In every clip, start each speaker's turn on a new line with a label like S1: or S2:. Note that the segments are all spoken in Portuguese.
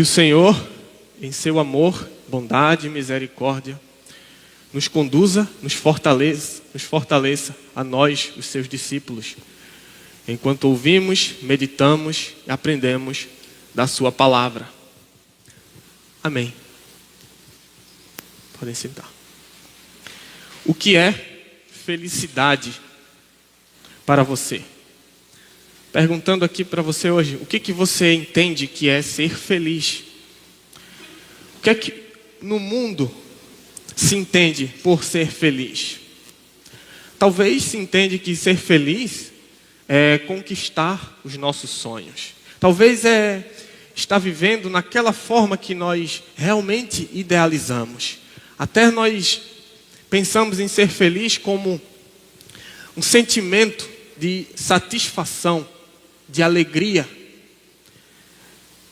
S1: Que o Senhor, em seu amor, bondade e misericórdia, nos conduza, nos fortaleça a nós, os seus discípulos, enquanto ouvimos, meditamos e aprendemos da sua palavra. Amém. Podem sentar. O que é felicidade para você? Perguntando aqui para você hoje, o que você entende que é ser feliz? O que é que no mundo se entende por ser feliz? Talvez se entende que ser feliz é conquistar os nossos sonhos. Talvez é estar vivendo naquela forma que nós realmente idealizamos. Até nós pensamos em ser feliz como um sentimento de satisfação, de alegria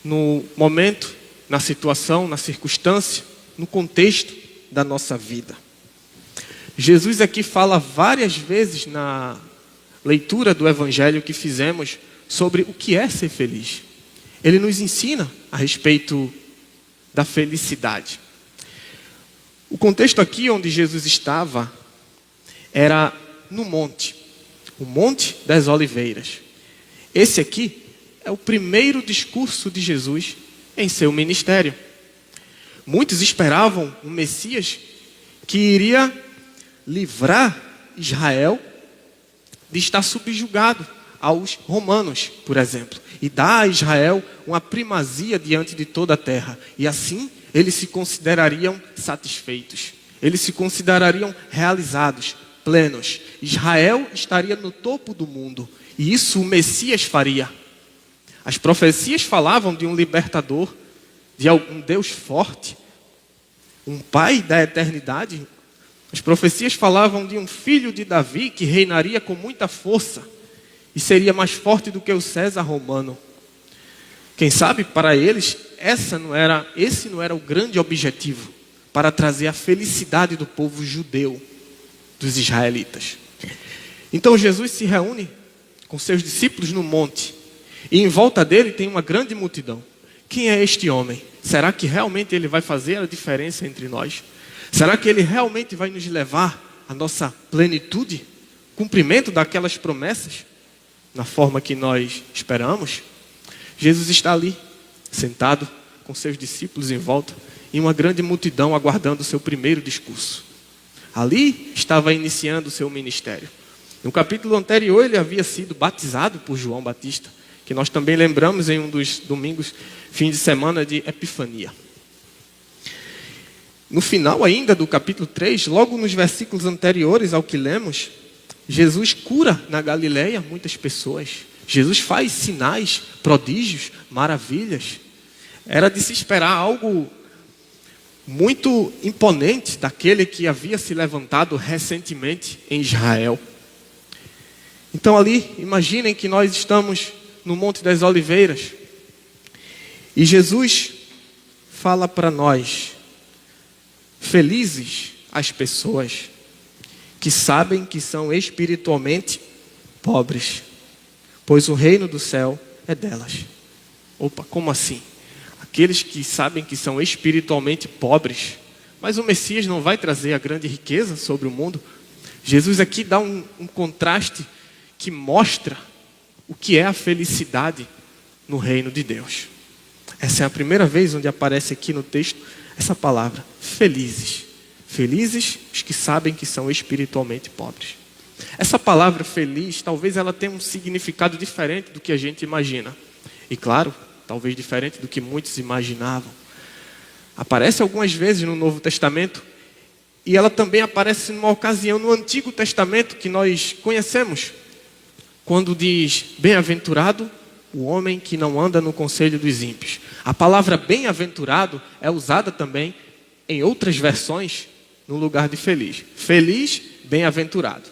S1: no momento, na situação, na circunstância, no contexto da nossa vida. Jesus aqui fala várias vezes na leitura do Evangelho que fizemos sobre o que é ser feliz. Ele nos ensina a respeito da felicidade. O contexto aqui onde Jesus estava era no monte, o Monte das Oliveiras. Esse aqui é o primeiro discurso de Jesus em seu ministério. Muitos esperavam um Messias que iria livrar Israel de estar subjugado aos romanos, por exemplo, e dar a Israel uma primazia diante de toda a terra. E assim eles se considerariam satisfeitos, eles se considerariam realizados, plenos. Israel estaria no topo do mundo, e isso o Messias faria. As profecias falavam de um libertador, de um Deus forte, um Pai da eternidade. As profecias falavam de um filho de Davi que reinaria com muita força e seria mais forte do que o César romano. Quem sabe para eles esse não era o grande objetivo, para trazer a felicidade do povo judeu, dos israelitas. Então Jesus se reúne com seus discípulos no monte, e em volta dele tem uma grande multidão. Quem é este homem? Será que realmente ele vai fazer a diferença entre nós? Será que ele realmente vai nos levar à nossa plenitude, cumprimento daquelas promessas, na forma que nós esperamos? Jesus está ali, sentado com seus discípulos em volta, e uma grande multidão aguardando o seu primeiro discurso. Ali estava iniciando o seu ministério. No capítulo anterior ele havia sido batizado por João Batista, que nós também lembramos em um dos domingos, fim de semana de Epifania. No final ainda do capítulo 3, logo nos versículos anteriores ao que lemos, Jesus cura na Galileia muitas pessoas. Jesus faz sinais, prodígios, maravilhas. Era de se esperar algo muito imponente daquele que havia se levantado recentemente em Israel. Então ali, imaginem que nós estamos no Monte das Oliveiras e Jesus fala para nós: felizes as pessoas que sabem que são espiritualmente pobres, pois o reino do céu é delas. Opa, como assim? Aqueles que sabem que são espiritualmente pobres, mas o Messias não vai trazer a grande riqueza sobre o mundo? Jesus aqui dá um contraste que mostra o que é a felicidade no reino de Deus. Essa é a primeira vez onde aparece aqui no texto essa palavra, felizes. Felizes os que sabem que são espiritualmente pobres. Essa palavra feliz, talvez ela tenha um significado diferente do que a gente imagina. E claro, talvez diferente do que muitos imaginavam. Aparece algumas vezes no Novo Testamento, e ela também aparece numa ocasião no Antigo Testamento que nós conhecemos, quando diz: bem-aventurado o homem que não anda no conselho dos ímpios. A palavra bem-aventurado é usada também em outras versões no lugar de feliz. Feliz, bem-aventurado.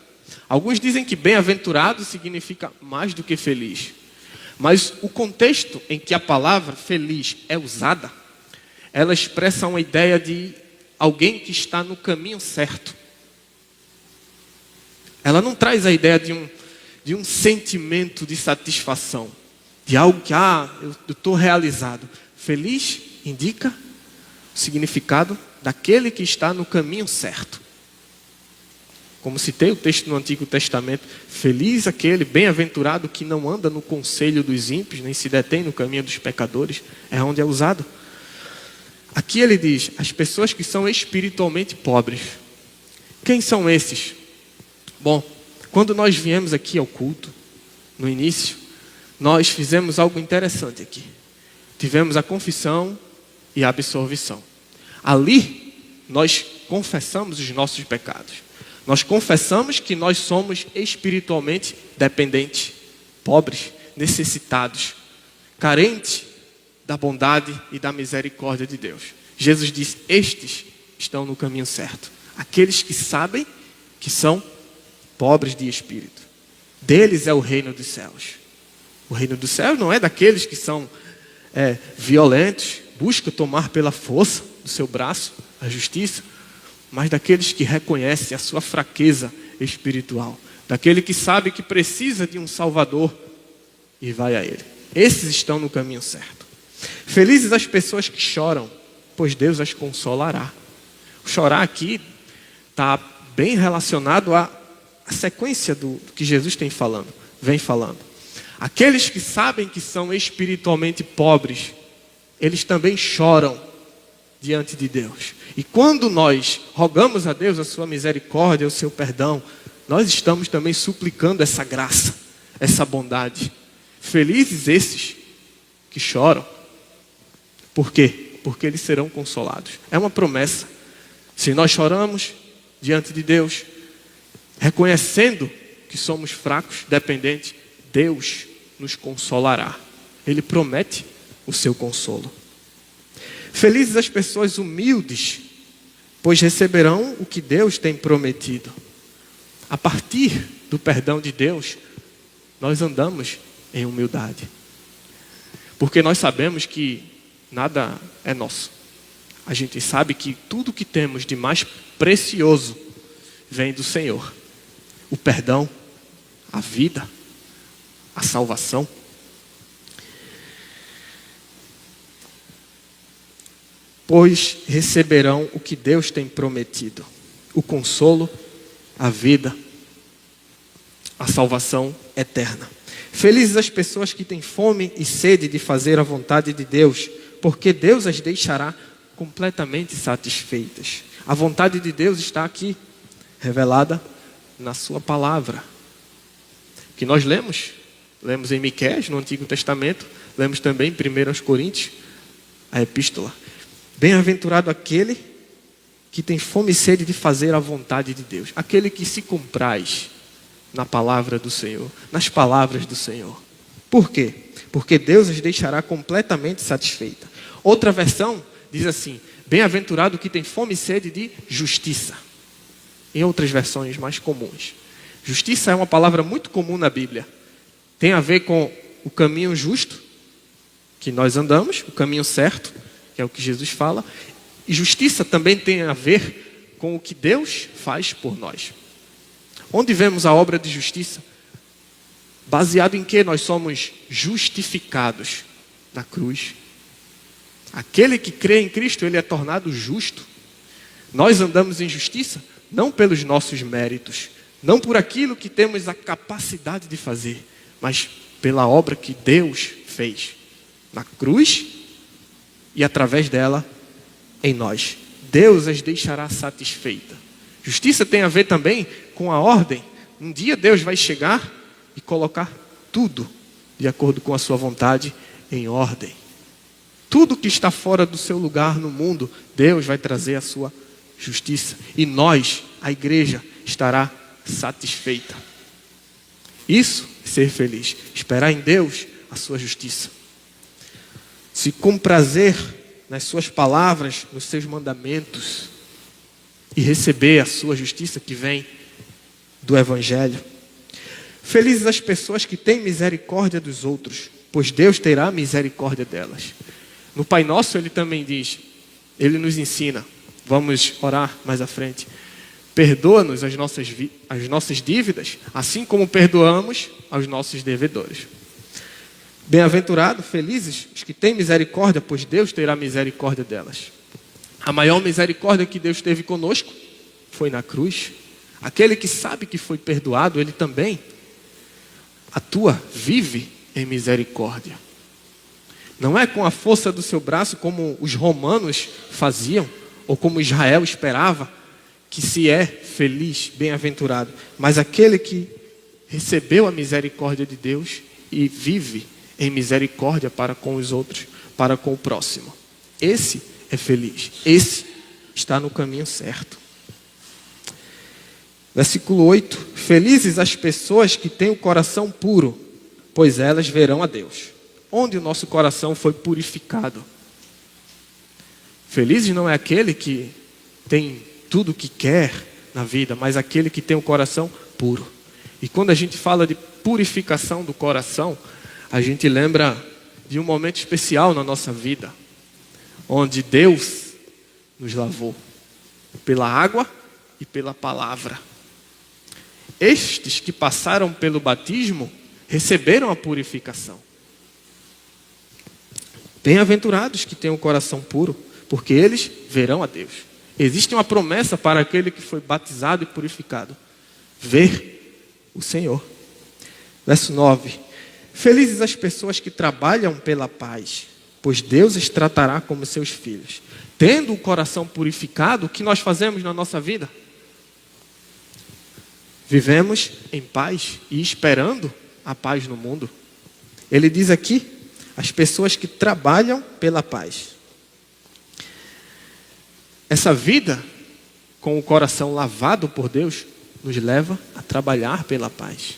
S1: Alguns dizem que bem-aventurado significa mais do que feliz. Mas o contexto em que a palavra feliz é usada, ela expressa uma ideia de alguém que está no caminho certo. Ela não traz a ideia de um sentimento de satisfação, de algo que, eu estou realizado. Feliz indica o significado daquele que está no caminho certo. Como citei o texto no Antigo Testamento, feliz aquele, bem-aventurado que não anda no conselho dos ímpios, nem se detém no caminho dos pecadores, é onde é usado. Aqui ele diz, as pessoas que são espiritualmente pobres. Quem são esses? Bom, quando nós viemos aqui ao culto, no início, nós fizemos algo interessante aqui. Tivemos a confissão e a absolvição. Ali, nós confessamos os nossos pecados. Nós confessamos que nós somos espiritualmente dependentes, pobres, necessitados, carentes da bondade e da misericórdia de Deus. Jesus disse, estes estão no caminho certo. Aqueles que sabem que são pobres de espírito. Deles é o reino dos céus. O reino dos céus não é daqueles que são violentos, buscam tomar pela força do seu braço a justiça, mas daqueles que reconhecem a sua fraqueza espiritual, daquele que sabe que precisa de um Salvador e vai a Ele. Esses estão no caminho certo. Felizes as pessoas que choram, pois Deus as consolará. O chorar aqui está bem relacionado à sequência do que Jesus vem falando. Aqueles que sabem que são espiritualmente pobres, eles também choram diante de Deus. E quando nós rogamos a Deus a sua misericórdia, o seu perdão, nós estamos também suplicando essa graça, essa bondade. Felizes esses que choram. Por quê? Porque eles serão consolados. É uma promessa. Se nós choramos diante de Deus, reconhecendo que somos fracos, dependentes, Deus nos consolará. Ele promete o seu consolo. Felizes as pessoas humildes, pois receberão o que Deus tem prometido. A partir do perdão de Deus, nós andamos em humildade. Porque nós sabemos que nada é nosso. A gente sabe que tudo que temos de mais precioso vem do Senhor. O perdão, a vida, a salvação. Pois receberão o que Deus tem prometido. O consolo, a vida, a salvação eterna. Felizes as pessoas que têm fome e sede de fazer a vontade de Deus, porque Deus as deixará completamente satisfeitas. A vontade de Deus está aqui, revelada na sua palavra. Que nós lemos em Miqueias, no Antigo Testamento, lemos também em 1 Coríntios, a epístola. Bem-aventurado aquele que tem fome e sede de fazer a vontade de Deus. Aquele que se compraz na palavra do Senhor, nas palavras do Senhor. Por quê? Porque Deus as deixará completamente satisfeita. Outra versão diz assim, bem-aventurado que tem fome e sede de justiça. Em outras versões mais comuns. Justiça é uma palavra muito comum na Bíblia. Tem a ver com o caminho justo que nós andamos, o caminho certo, que é o que Jesus fala. E justiça também tem a ver com o que Deus faz por nós. Onde vemos a obra de justiça? Baseado em que nós somos justificados? Na cruz. Aquele que crê em Cristo, ele é tornado justo. Nós andamos em justiça não pelos nossos méritos, não por aquilo que temos a capacidade de fazer, mas pela obra que Deus fez na cruz e através dela em nós. Deus as deixará satisfeitas. Justiça tem a ver também com a ordem. Um dia Deus vai chegar e colocar tudo de acordo com a sua vontade em ordem. Tudo que está fora do seu lugar no mundo, Deus vai trazer a sua justiça. E nós, a igreja, estará satisfeita. Isso é ser feliz. Esperar em Deus a sua justiça. Se comprazer nas suas palavras, nos seus mandamentos. E receber a sua justiça que vem do Evangelho. Felizes as pessoas que têm misericórdia dos outros, pois Deus terá misericórdia delas. No Pai Nosso ele também diz, ele nos ensina, vamos orar mais à frente. Perdoa-nos as nossas dívidas, assim como perdoamos aos nossos devedores. Bem-aventurados, felizes os que têm misericórdia, pois Deus terá misericórdia delas. A maior misericórdia que Deus teve conosco foi na cruz. Aquele que sabe que foi perdoado, ele também atua, vive em misericórdia. Não é com a força do seu braço como os romanos faziam, ou como Israel esperava, que se é feliz, bem-aventurado, mas aquele que recebeu a misericórdia de Deus e vive em misericórdia para com os outros, para com o próximo. Esse é feliz, esse está no caminho certo. Versículo 8: felizes as pessoas que têm o coração puro, pois elas verão a Deus. Onde o nosso coração foi purificado. Feliz não é aquele que tem tudo o que quer na vida, mas aquele que tem o coração puro. E quando a gente fala de purificação do coração, a gente lembra de um momento especial na nossa vida, onde Deus nos lavou pela água e pela palavra. Estes que passaram pelo batismo receberam a purificação. Bem-aventurados que têm o coração puro, porque eles verão a Deus. Existe uma promessa para aquele que foi batizado e purificado: ver o Senhor. Verso 9: felizes as pessoas que trabalham pela paz, pois Deus os tratará como seus filhos. Tendo o coração purificado, o que nós fazemos na nossa vida? Vivemos em paz e esperando a paz no mundo. Ele diz aqui: as pessoas que trabalham pela paz. Essa vida com o coração lavado por Deus nos leva a trabalhar pela paz.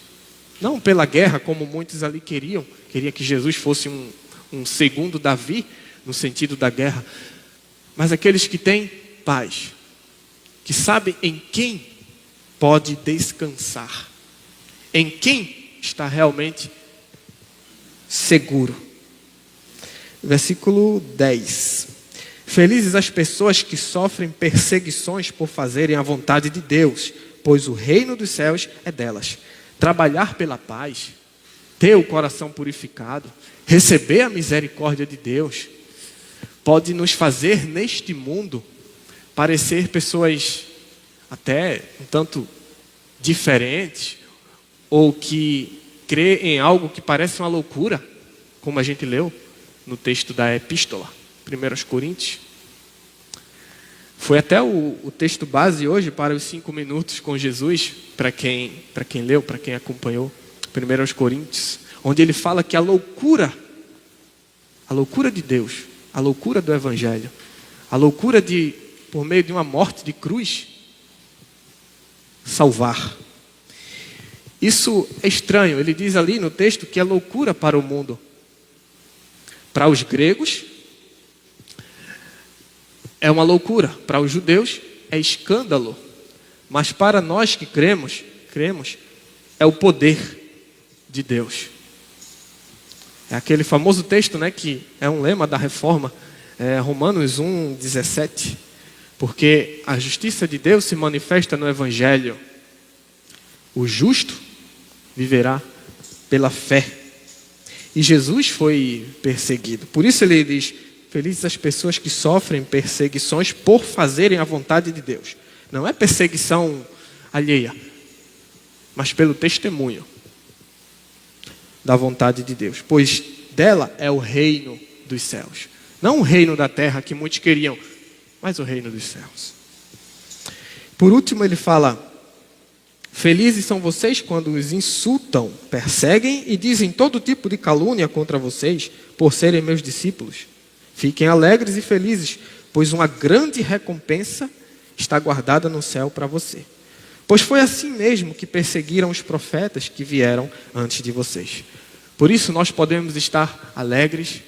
S1: Não pela guerra, como muitos ali queriam. Queria que Jesus fosse um segundo Davi, no sentido da guerra. Mas aqueles que têm paz, que sabem em quem pode descansar, em quem está realmente seguro. Versículo 10. Felizes as pessoas que sofrem perseguições por fazerem a vontade de Deus, pois o reino dos céus é delas. Trabalhar pela paz, ter o coração purificado, receber a misericórdia de Deus, pode nos fazer neste mundo parecer pessoas até um tanto diferentes, ou que crê em algo que parece uma loucura, como a gente leu no texto da epístola, 1 Coríntios. Foi até o texto base hoje para os 5 minutos com Jesus, para quem leu, para quem acompanhou 1 Coríntios, onde ele fala que a loucura de Deus, a loucura do Evangelho, a loucura de, por meio de uma morte de cruz, salvar. Isso é estranho, ele diz ali no texto que é loucura para o mundo. Para os gregos, é uma loucura. Para os judeus, é escândalo. Mas para nós que cremos, é o poder de Deus. É aquele famoso texto, né, que é um lema da reforma, Romanos 1:17. Porque a justiça de Deus se manifesta no Evangelho. O justo viverá pela fé. E Jesus foi perseguido. Por isso ele diz: felizes as pessoas que sofrem perseguições por fazerem a vontade de Deus. Não é perseguição alheia, mas pelo testemunho da vontade de Deus. Pois dela é o reino dos céus. Não o reino da terra que muitos queriam, mas o reino dos céus. Por último ele fala: felizes são vocês quando os insultam, perseguem e dizem todo tipo de calúnia contra vocês por serem meus discípulos. Fiquem alegres e felizes, pois uma grande recompensa está guardada no céu para você. Pois foi assim mesmo que perseguiram os profetas que vieram antes de vocês. Por isso nós podemos estar alegres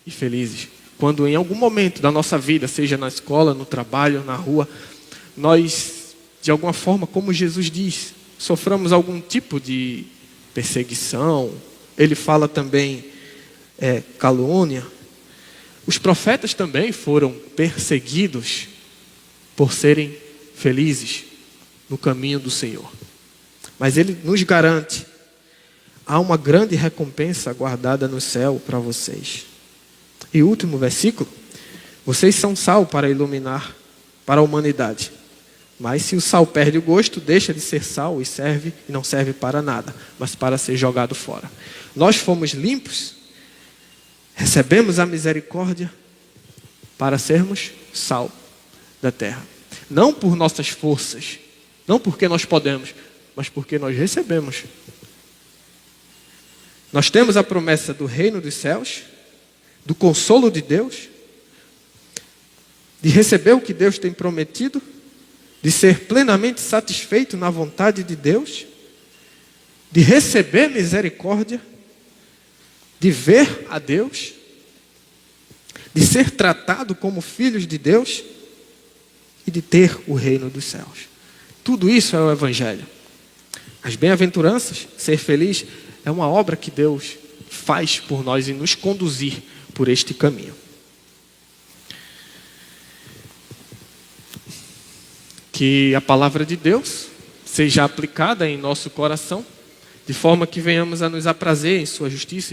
S1: e felizes. Quando em algum momento da nossa vida, seja na escola, no trabalho, na rua, nós, de alguma forma, como Jesus diz, soframos algum tipo de perseguição. Ele fala também calúnia. Os profetas também foram perseguidos por serem felizes no caminho do Senhor. Mas ele nos garante há uma grande recompensa guardada no céu para vocês. E último versículo: vocês são sal para iluminar para a humanidade. Mas se o sal perde o gosto, deixa de ser sal e não serve para nada, mas para ser jogado fora. Nós fomos limpos, recebemos a misericórdia para sermos sal da terra. Não por nossas forças, não porque nós podemos, mas porque nós recebemos. Nós temos a promessa do reino dos céus, do consolo de Deus, de receber o que Deus tem prometido, de ser plenamente satisfeito na vontade de Deus, de receber misericórdia, de ver a Deus, de ser tratado como filhos de Deus e de ter o reino dos céus. Tudo isso é o Evangelho. As bem-aventuranças, ser feliz, é uma obra que Deus faz por nós e nos conduzir por este caminho. Que a palavra de Deus seja aplicada em nosso coração, de forma que venhamos a nos aprazer em sua justiça, em